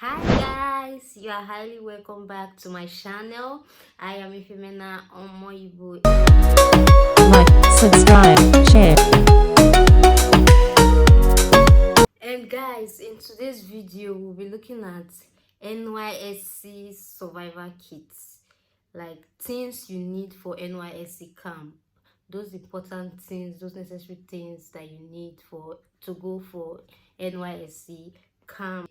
Hi guys, you are highly welcome back to my channel. I am Ifemena Omoyibo. Like, subscribe, share. And guys, in today's video we'll be looking at NYSC survival kits, like things you need for NYSC camp, those important things, those necessary things that you need for to go for NYSC camp.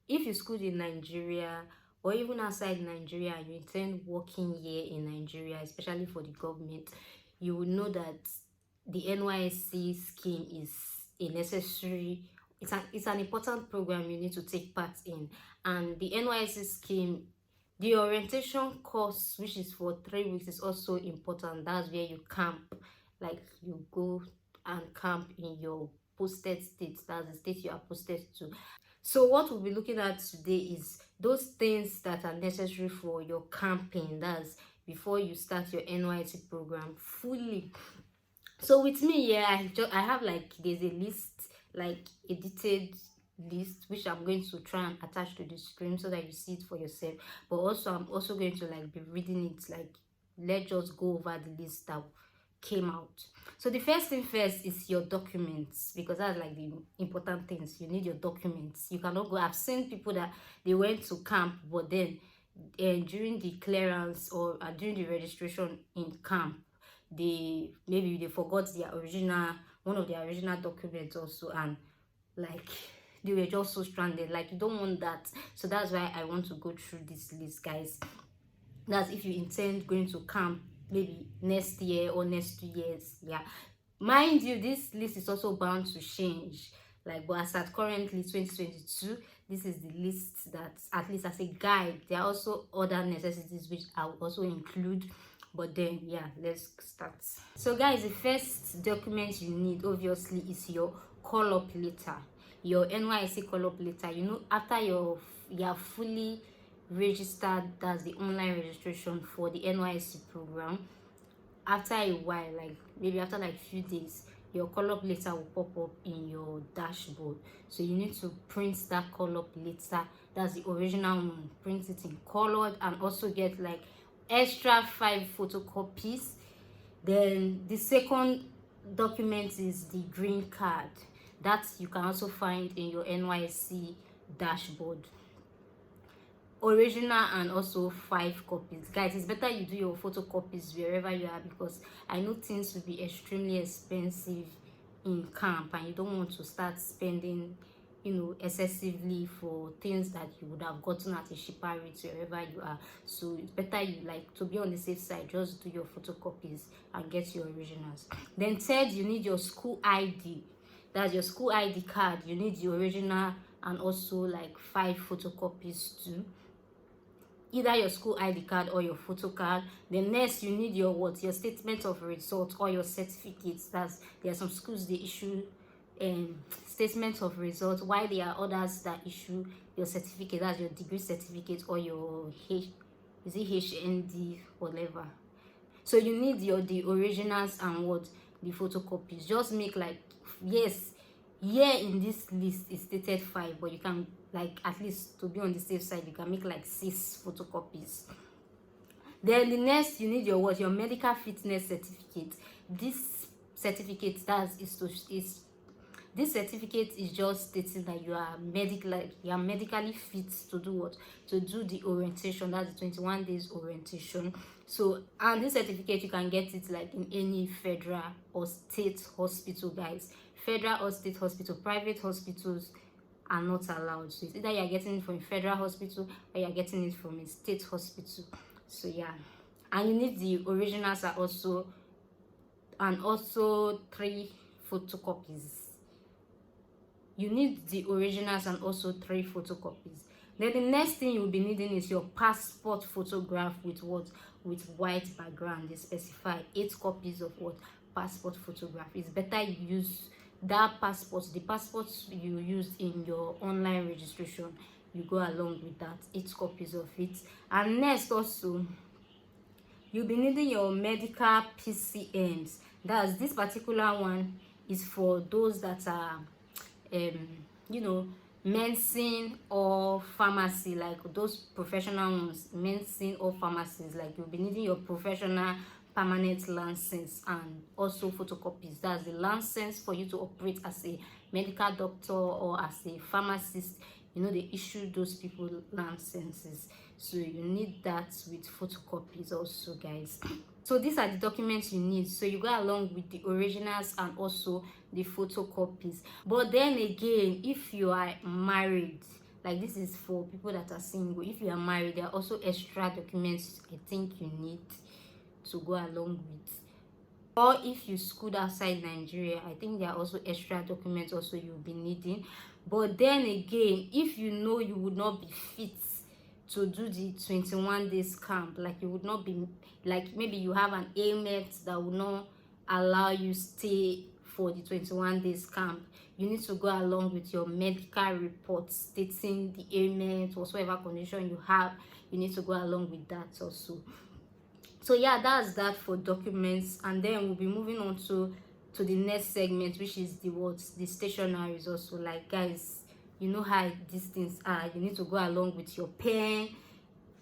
If you schooled in Nigeria or even outside Nigeria and you intend working here in Nigeria, especially for the government, you will know that the NYSC scheme is a necessary, it's an important program you need to take part in. And the NYSC scheme, the orientation course, which is for 3 weeks, is also important. That's where you camp, like you go and camp in your posted state. That's the state you are posted to. So what we'll be looking at today is those things that are necessary for your camping. That's before you start your NYSC program fully. So with me here, I have, like, there's a list, like a detailed list, which I'm going to try and attach to the screen so that you see it for yourself. But also I'm also going to like be reading it. Like, let's just go over the list that came out. So the first thing first is your documents, because that's like the important things. You need your documents. You cannot go. I've seen people that they went to camp, but then during the clearance or during the registration in camp, maybe they forgot one of their original documents also, and like they were just so stranded. Like, you don't want that. So that's why I want to go through this list, guys. That's if you intend going to camp maybe next year or next 2 years. Yeah, mind you, this list is also bound to change. Like, but as at currently 2022, this is the list that, at least as a guide. There are also other necessities which I will also include, but then yeah, let's start. So guys, the first document you need obviously is your call-up letter, your NYSC call-up letter. You know, after you're fully registered, that's the online registration for the NYSC program. After a while, like maybe after like few days, your call-up letter will pop up in your dashboard. So you need to print that call-up letter. That's the original one. Print it in colored and also get like extra 5 photocopies. Then the second document is the green card that you can also find in your NYSC dashboard. Original and also 5 copies. Guys, it's better you do your photocopies wherever you are, because I know things will be extremely expensive in camp and you don't want to start spending, excessively for things that you would have gotten at a cheaper rate wherever you are. So it's better you, like, to be on the safe side, just do your photocopies and get your originals. Then third, you need your school ID. That's your school ID card. You need the original and also like 5 photocopies too, either your school ID card or your photo card. Then next, you need your statement of results or your certificates. There are some schools they issue statements of results, while there are others that issue your certificate. That's your degree certificate or your HND, whatever. So you need the originals and the photocopies. Just make, like, yes, here in this list is stated 5, but you can, like, at least to be on the safe side, you can make like 6 photocopies. Then the next, you need your medical fitness certificate. This certificate this certificate is just stating that you are medically fit to do what? To do the orientation. That's the 21 days orientation. So, and this certificate, you can get it like in any federal or state hospital, guys. Federal or state hospital. Private hospitals are not allowed. So it's either you're getting it from a federal hospital or you're getting it from a state hospital. So yeah, and you need the originals and also 3 photocopies. You need the originals and also 3 photocopies. Then the next thing you'll be needing is your passport photograph with white background. They specify 8 copies of passport photograph. It's better you use that the passport you used in your online registration. You go along with that, 8 copies of it. And next, also, you'll be needing your medical PCMs. That's this particular one is for those that are medicine or pharmacy, like those professional ones, medicine or pharmacies, like you'll be needing your professional permanent license and also photocopies. That's the license for you to operate as a medical doctor or as a pharmacist. You know, they issue those people licenses, so you need that with photocopies also, guys. So these are the documents you need, so you go along with the originals and also the photocopies. But then again, if you are married, like this is for people that are single, if you are married, there are also extra documents I think you need to go along with. Or if you schooled outside Nigeria, I think there are also extra documents also you'll be needing. But then again, if you know you would not be fit to do the 21 days camp, like you would not be, like maybe you have an ailment that will not allow you stay for the 21 days camp, you need to go along with your medical report stating the ailment, whatsoever condition you have. You need to go along with that also. So yeah, that's that for documents. And then we'll be moving on to the next segment, which is the stationaries also. Like, guys, you know how these things are. You need to go along with your pen,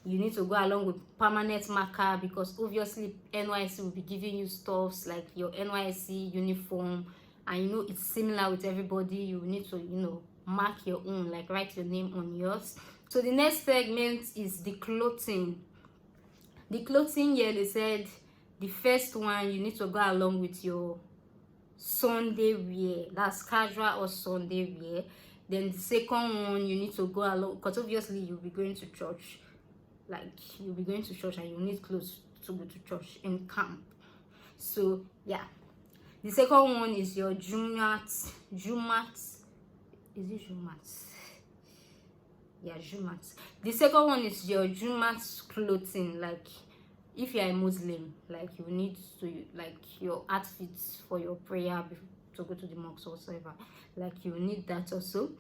you need to go along with permanent marker, because obviously NYSC will be giving you stuffs like your NYSC uniform, and you know it's similar with everybody. You need to, you know, mark your own, like write your name on yours. So the next segment is the clothing. The clothing here, they said the first one, you need to go along with your Sunday wear, that's casual or Sunday wear. Then the second one, you need to go along, because obviously you'll be going to church, like you'll be going to church and you need clothes to go to church in camp. So yeah, the second one is your Jumat. Is it Jumat? Yeah, Jumat. The second one is your Jumat clothing. Like if you are a Muslim, like you need to, like your outfits for your prayer to go to the mosque or whatever, like you need that also.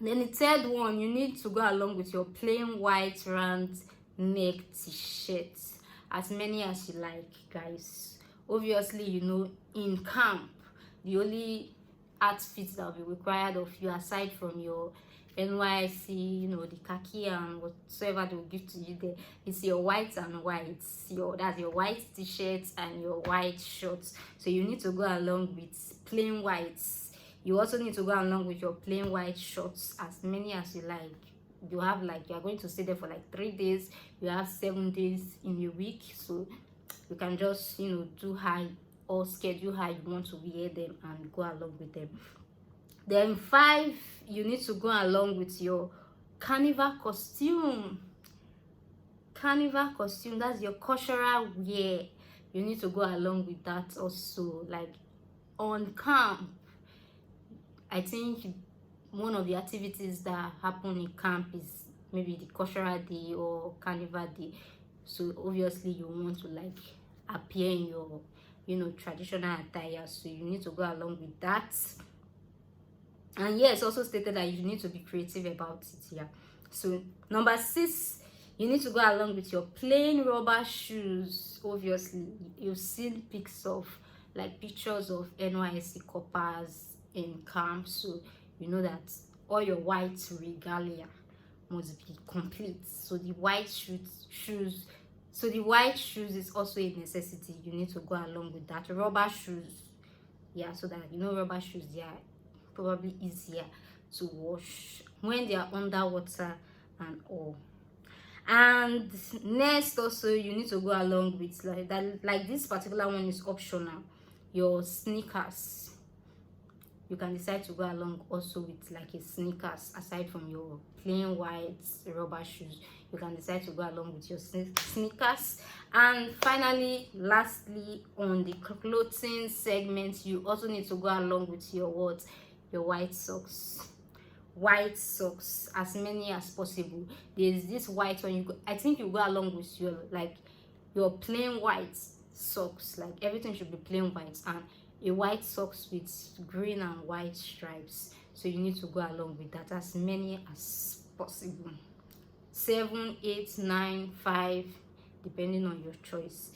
Then the third one, you need to go along with your plain white round neck t-shirt, as many as you like, guys. Obviously, you know, in camp, the only outfits that will be required of you, aside from your NYSC, you know, the khaki and whatsoever they will give to you there, is your white and white. That's your white t-shirt and your white shorts. So you need to go along with plain whites. You also need to go along with your plain white shorts, as many as you like. You have, like, you are going to stay there for like 3 days. You have 7 days in a week, so you can just, you know, do how or schedule how you want to wear them and go along with them. Then 5, you need to go along with your carnival costume. Carnival costume, that's your cultural wear. You need to go along with that also. Like on camp, I think one of the activities that happen in camp is maybe the cultural day or carnival day. So obviously you want to like appear in your, you know, traditional attire, so you need to go along with that. And yes, also stated that you need to be creative about it. Yeah. So number 6, you need to go along with your plain rubber shoes. Obviously you've seen pictures of NYSC coppers in camp, so you know that all your white regalia must be complete. So the white shoes is also a necessity. You need to go along with that. Rubber shoes, yeah, so that, you know, rubber shoes, they are probably easier to wash when they are underwater and all. And next also, you need to go along with like that, like this particular one is optional, your sneakers. You can decide to go along also with like a sneakers, aside from your plain white rubber shoes. You can decide to go along with your sneakers. And finally, lastly, on the clothing segment, you also need to go along with your what? Your white socks. White socks, as many as possible. There's this white one, I think you go along with your, like, your plain white socks. Like everything should be plain white, and a white socks with green and white stripes. So you need to go along with that, as many as possible. 7, 8, 9, 5, depending on your choice.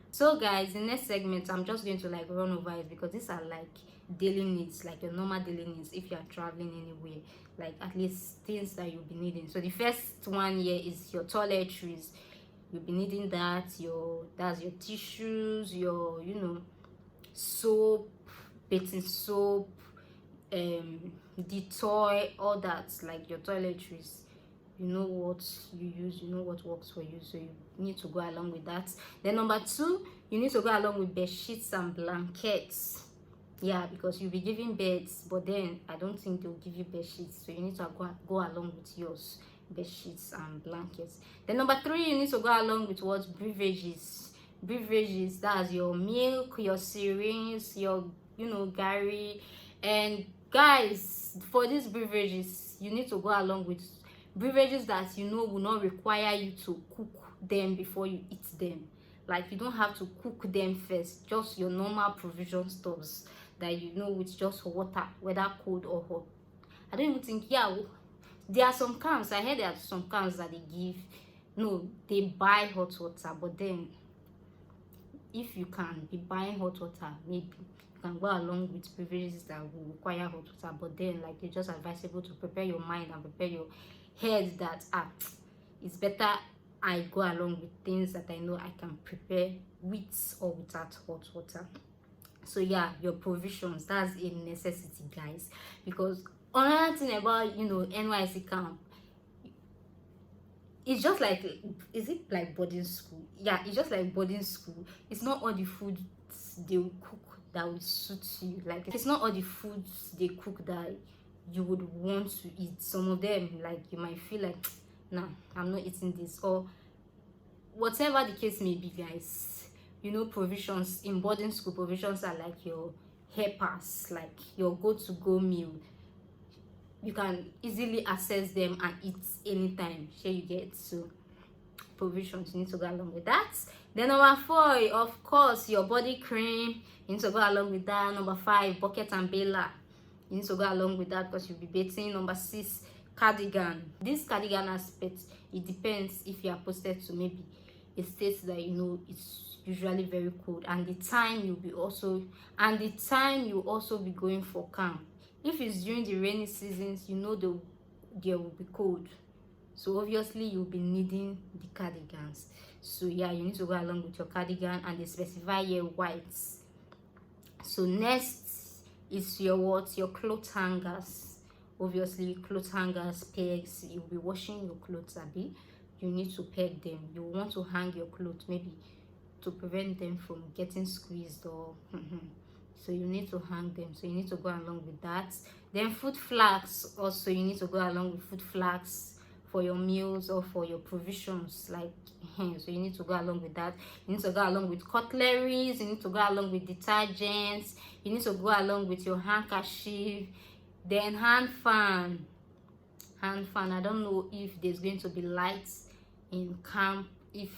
So guys, the next segment, I'm just going to like run over it, because these are like daily needs, like your normal daily needs if you are traveling anywhere, like at least things that you'll be needing. So the first one here is your toiletries. You'll be needing that, that's your tissues, your soap, bathing soap, Dettol, all that, like your toiletries. You know what you use, you know what works for you, so you need to go along with that. Then number two, you need to go along with bed sheets and blankets. Yeah, because you'll be giving beds, but then I don't think they'll give you bed sheets, so you need to go along with yours, bed sheets and blankets. Then number three, you need to go along with what? Beverages. That's your milk, your cereals, your gari. And guys, for these beverages, you need to go along with beverages that will not require you to cook them before you eat them. Like, you don't have to cook them first, just your normal provision stores that with just water, whether cold or hot. I don't even think, yeah, there are some camps, I heard there are some camps that they buy hot water, but then if you can be buying hot water, maybe you can go along with beverages that will require hot water, but then like it's just advisable to prepare your mind and prepare your head that it's better I go along with things that I know I can prepare with or without hot water. So yeah, your provisions, that's a necessity, guys, because another thing about NYSC camp, it's just like, is it like boarding school? Yeah, it's just like boarding school. It's not all the foods they will cook that will suit you. Like, it's not all the foods they cook that you would want to eat. Some of them, like, you might feel like, nah, I'm not eating this, or whatever the case may be, guys. Provisions in boarding school, provisions are like your helpers, like your go-to-go meal. You can easily access them and eat anytime. Sure, you get. So provisions, you need to go along with that. Then number four, of course, your body cream, you need to go along with that. Number five, bucket and baler, you need to go along with that because you'll be bathing. Number six, cardigan. This cardigan aspect, it depends if you are posted to maybe a state that it's usually very cold, and the time you also be going for camp. If it's during the rainy seasons, there will be cold, so obviously you'll be needing the cardigans. So yeah, you need to go along with your cardigan, and they specify here whites. So next is your clothes hangers. Obviously clothes hangers, pegs. You'll be washing your clothes, you need to peg them. You want to hang your clothes maybe to prevent them from getting squeezed, or so you need to hang them, so you need to go along with that. Then food flags, also you need to go along with food flags for your meals or for your provisions, like so you need to go along with that. You need to go along with cutleries, you need to go along with detergents, you need to go along with your handkerchief. Then hand fan. I don't know if there's going to be lights in camp, if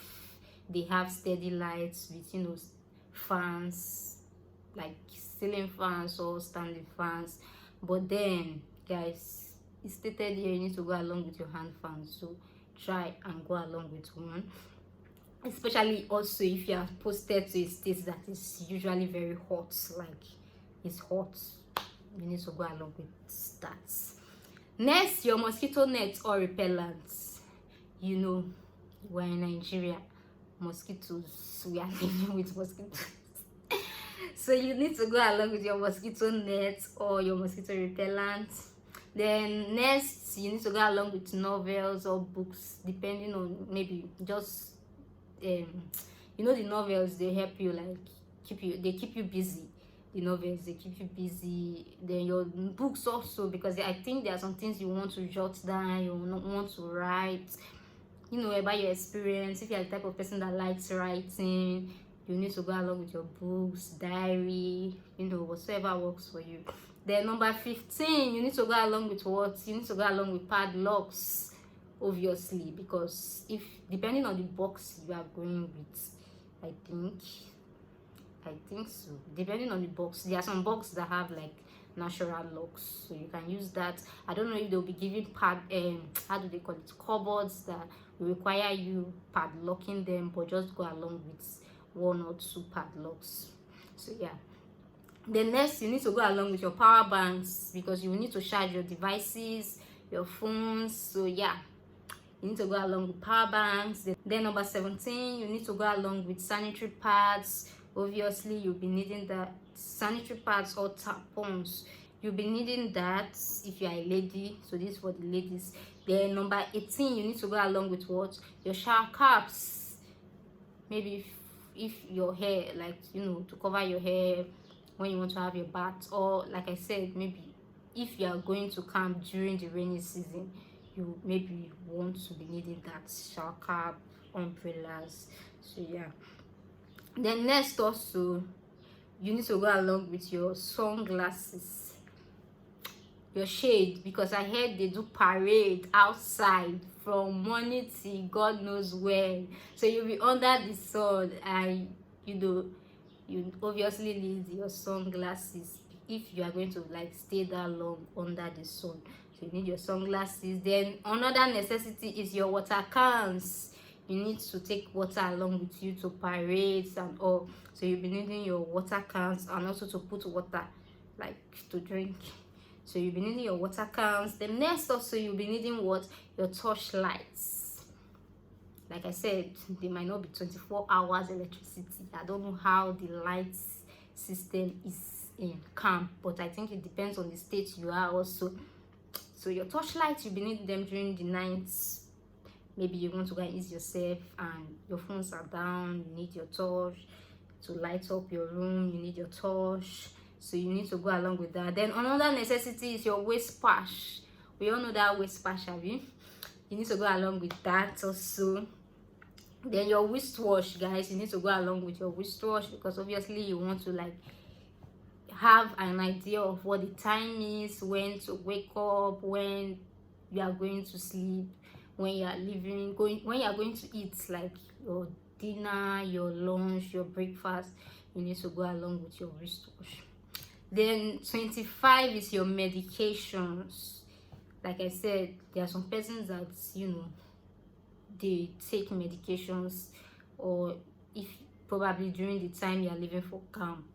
they have steady lights with fans, like ceiling fans or standing fans, but then guys, it's stated here you need to go along with your hand fans, so try and go along with one, especially also if you are posted to a state that is usually very hot, like it's hot, you need to go along with that. Next, your mosquito net or repellent. We're in Nigeria, mosquitoes, we are living with mosquitoes. So you need to go along with your mosquito net or your mosquito repellent. Then next, you need to go along with novels or books, depending on maybe just the novels, they help you, like they keep you busy. The novels, they keep you busy. Then your books also, because I think there are some things you want to jot down, you want to write, about your experience. If you're the type of person that likes writing, you need to go along with your books, diary, whatsoever works for you. Then number 15, you need to go along with what? You need to go along with padlocks, obviously, because depending on the box you are going with, I think so, depending on the box. There are some boxes that have like natural locks, so you can use that. I don't know if they'll be giving how do they call it, cupboards that will require you padlocking them, but just go along with one or two padlocks. So yeah, Then next, you need to go along with your power banks, because you will need to charge your devices, your phones. So yeah, you need to go along with power banks. Then number 17, you need to go along with sanitary pads. Obviously, you'll be needing the sanitary pads or tampons. You'll be needing that if you are a lady. So this is for the ladies. Then number 18, you need to go along with what? Your shower caps. Maybe if your hair, like, you know, to cover your hair when you want to have your bath, or like I said, maybe if you are going to camp during the rainy season, you maybe want to be needing that shower cap, umbrellas. So yeah. Then next, also you need to go along with your sunglasses, your shade, because I heard they do parade outside from morning till God knows when. So you'll be under the sun, and you know, you obviously need your sunglasses if you are going to like stay that long under the sun. So you need your sunglasses. Then another necessity is your water cans. You need to take water along with you to parades and all. So you'll be needing your water cans, and also to put water like to drink. So you'll be needing your water cans. Then next, also you'll be needing what? Your torchlights. Like I said, they might not be 24 hours electricity. I don't know how the lights system is in camp, but I think it depends on the state you are also. So your torchlights, you'll be needing them during the nights. Maybe you want to go and ease yourself and your phones are down, you need your torch to light up your room, you need your torch. So you need to go along with that. Then another necessity is your waist patch. We all know that waist patch, have you? You need to go along with that also. Then your wristwatch, guys, you need to go along with your wristwatch, because obviously you want to like have an idea of what the time is, when to wake up, when you are going to sleep, when you are leaving, when you are going to eat, like your dinner, your lunch, your breakfast. You need to go along with your wristwatch. Then 25 is your medications. Like I said, there are some persons that, you know, they take medications, or if probably during the time you are leaving for camp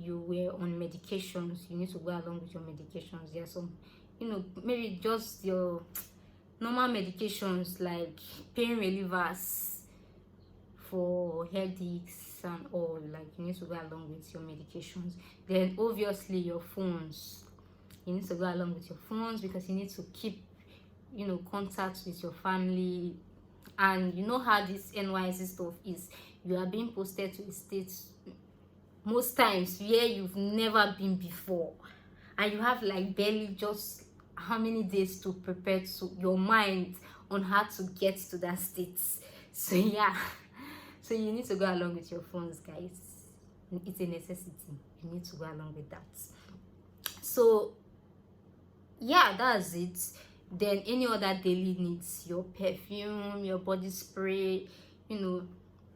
you were on medications, you need to go along with your medications. There are some, you know, maybe just your normal medications like pain relievers for headaches and all. Like, you need to go along with your medications. Then obviously your phones, you need to go along with your phones, because you need to keep, you know, contact with your family. And you know how this NYSC stuff is, you are being posted to a state most times where you've never been before, and you have like barely just how many days to prepare to your mind on how to get to that state. So yeah, so you need to go along with your phones, guys. It's a necessity. You need to go along with that. So yeah, that's it. Then any other daily needs, your perfume, your body spray, you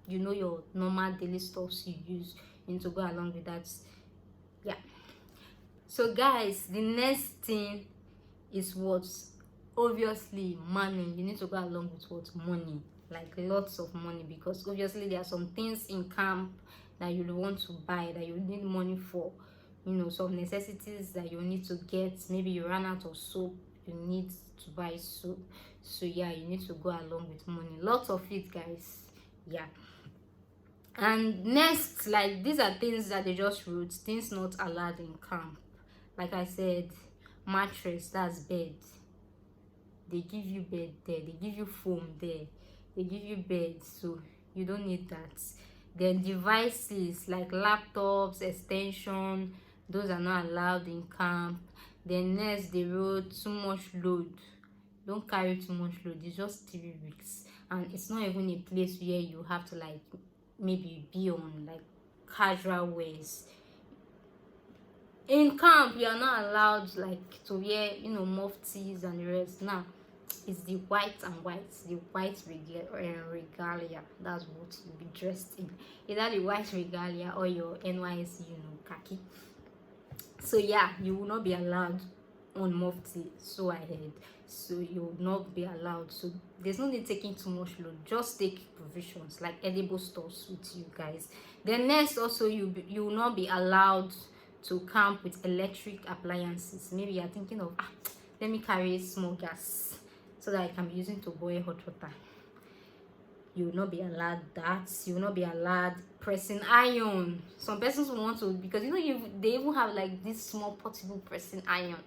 know your normal daily stuffs you use, you need to go along with that. Yeah. So guys, the next thing is what? Obviously money. You need to go along with what? Money. Like lots of money, because obviously there are some things in camp that you want to buy, that you need money for. You know, some necessities that you need to get. Maybe you ran out of soap, you need to buy soap. So yeah, you need to go along with money. Lots of it, guys. Yeah. And next, like, these are things that they just wrote, things not allowed in camp. Like I said, mattress, that's bed. They give you bed there, they give you foam there, they give you bed, so you don't need that. Then devices like laptops, extension, those are not allowed in camp. Then next, they wrote too much load. Don't carry too much load. It's just 3 weeks, and it's not even a place where you have to like maybe be on like casual wears. In camp, you are not allowed like to wear, you know, muftis and the rest. Now it's the white and white, the white regalia. That's what you'll be dressed in, either the white regalia or your NYSC, you know, khaki. So yeah, you will not be allowed on mufti, so I heard. So you will not be allowed. So there's no need taking too much load. Just take provisions like edible stuffs with you, guys. Then next, also you will not be allowed to camp with electric appliances. Maybe you're thinking of let me carry small gas so that I can be using to boil hot water. You will not be allowed that. You will not be allowed pressing iron. Some persons will want to, because they even have like this small portable pressing iron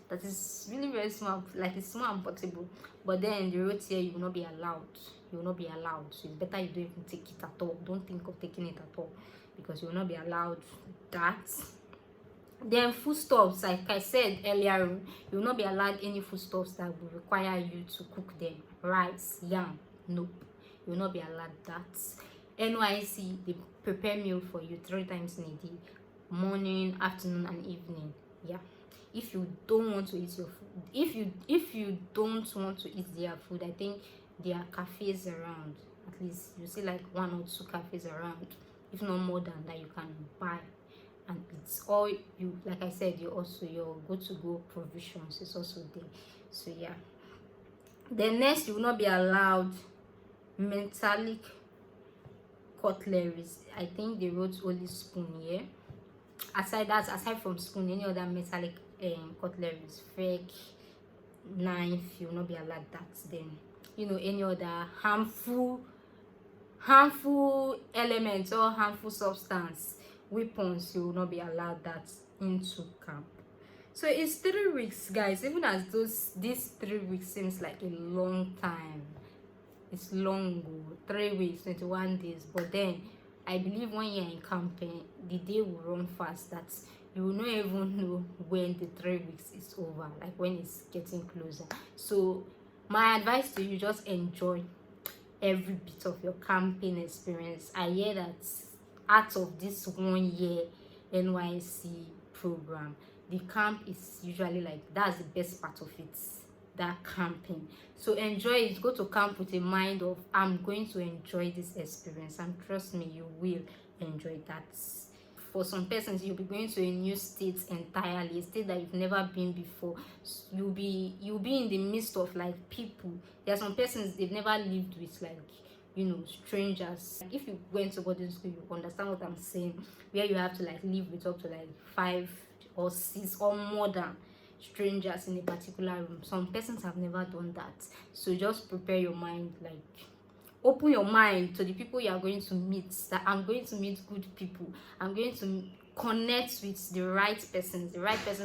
that is really very small, like it's small and portable. But then the road here, you will not be allowed. You will not be allowed. So it's better you don't even take it at all. Don't think of taking it at all, because you will not be allowed that. Then foodstuffs, like I said earlier, you will not be allowed any foodstuffs that will require you to cook them. Rice, yam, nope. You will not be allowed that. NYSC, they prepare meal for you 3 times in a day, morning, afternoon, and evening. Yeah. If you don't want to eat your food, if you don't want to eat their food, I think there are cafes around. At least you see like 1 or 2 cafes around, if not more than that, you can buy. And it's all you, like I said, you also your go-to-go provisions is also there. So yeah. Then next, you will not be allowed metallic cutlery. I think they wrote only spoon here. Aside from spoon, any other metallic cutlery, fork, knife, you will not be allowed that. Then any other harmful elements or harmful substance, weapons, you will not be allowed that into camp. So it's 3 weeks, guys. Even as these 3 weeks seems like a long time, it's long. 3 weeks, 21 days. But then I believe when you're in camping, the day will run fast, that you will not even know when the 3 weeks is over, like when it's getting closer. So my advice to you, just enjoy every bit of your camping experience. I hear that out of this 1 year NYSC program, the camp is usually like, that's the best part of it, that camping. So enjoy it. Go to camp with a mind of, I'm going to enjoy this experience, and trust me, you will enjoy that. For some persons, you'll be going to a new state entirely, a state that you've never been before. You'll be in the midst of like people. There are some persons they've never lived with, like strangers. If you went to boarding school, you understand what I'm saying, where you have to like live with up to like 5 or 6 or more than strangers in a particular room. Some persons have never done that. So just prepare your mind, like open your mind to the people you are going to meet, that I'm going to meet good people. I'm going to connect with the right persons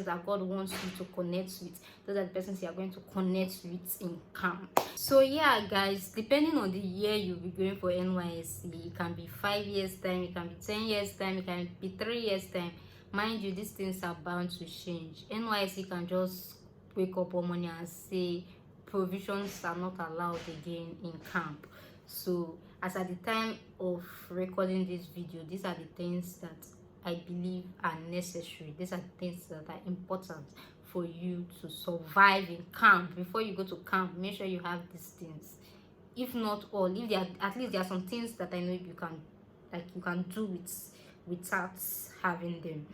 that God wants you to connect with. Those are the persons you are going to connect with in camp. So yeah, guys, depending on the year you'll be going for NYSC, it can be 5 years time, it can be 10 years time, it can be 3 years time. Mind you, these things are bound to change. NYSC can just wake up one morning and say provisions are not allowed again in camp. So as at the time of recording this video, these are the things that I believe are necessary. These are the things that are important for you to survive in camp. Before you go to camp, make sure you have these things. If not all, if there are, at least there are some things that I know you can do without having them.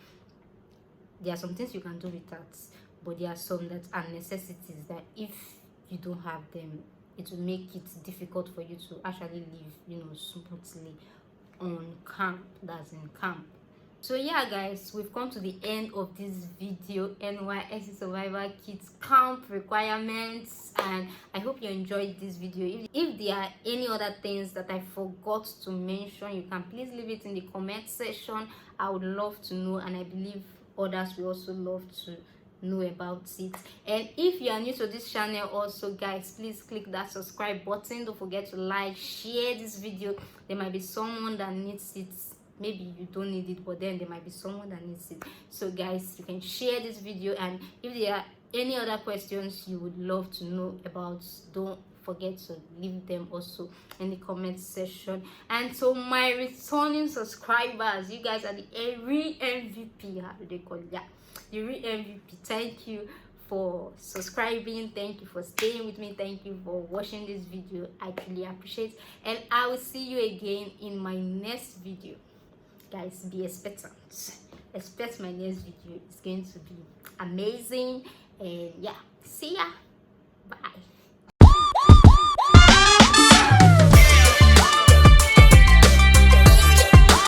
There are some things you can do without, but there are some that are necessities that if you don't have them, it will make it difficult for you to actually live smoothly on camp, that's in camp. So yeah, guys, we've come to the end of this video, NYSC Survival Kits Camp Requirements, and I hope you enjoyed this video. If there are any other things that I forgot to mention, you can please leave it in the comment section. I would love to know, and I believe others will also love to know about it. And if you are new to this channel also, guys, please click that subscribe button. Don't forget to like, share this video. There might be someone that needs it. Maybe you don't need it, but then there might be someone that needs it. So guys, you can share this video, and if there are any other questions you would love to know about, don't forget to leave them also in the comment section. And so my returning subscribers, you guys are the real MVP. How do they call it? Yeah, the real MVP. Thank you for subscribing, thank you for staying with me, thank you for watching this video. I truly appreciate it, and I will see you again in my next video. Guys, be expectant. Expect my next video. It's going to be amazing. And yeah, see ya. Bye.